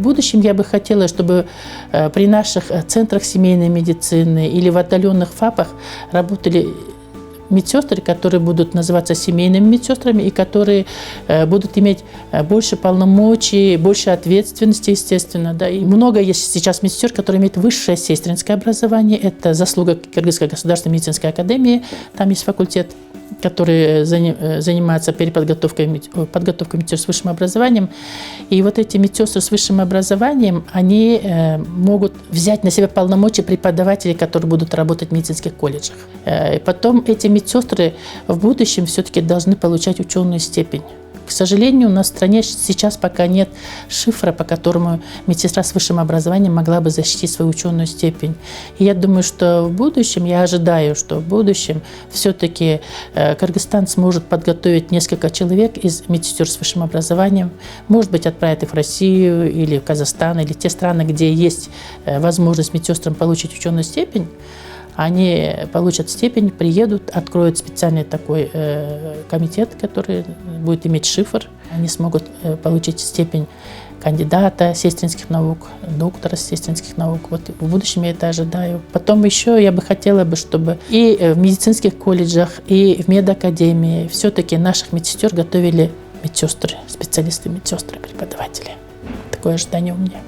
будущем я бы хотела, чтобы при наших центрах семейной медицины или в отдаленных ФАПах работали медсестры, которые будут называться семейными медсестрами и которые будут иметь больше полномочий, больше ответственности, естественно. Да. И много есть сейчас медсестер, которые имеют высшее сестринское образование. Это заслуга Кыргызской государственной медицинской академии. Там есть факультет, который занимается подготовкой медсестер с высшим образованием. И вот эти медсестры с высшим образованием, они могут взять на себя полномочия преподавателей, которые будут работать в медицинских колледжах. И потом эти медсестры в будущем все-таки должны получать ученую степень. К сожалению, у нас в стране сейчас пока нет шифра, по которому медсестра с высшим образованием могла бы защитить свою ученую степень. И я думаю, что в будущем, я ожидаю, что в будущем все-таки Кыргызстан сможет подготовить несколько человек из медсестер с высшим образованием, может быть, отправит их в Россию или в Казахстан, или те страны, где есть возможность медсестрам получить ученую степень. Они получат степень, приедут, откроют специальный такой комитет, который будет иметь шифр. Они смогут получить степень кандидата сестринских наук, доктора сестринских наук. Вот в будущем я это ожидаю. Потом еще я бы хотела, чтобы и в медицинских колледжах, и в медакадемии все-таки наших медсестер готовили медсестры, специалисты медсестры, преподаватели. Такое ожидание у меня.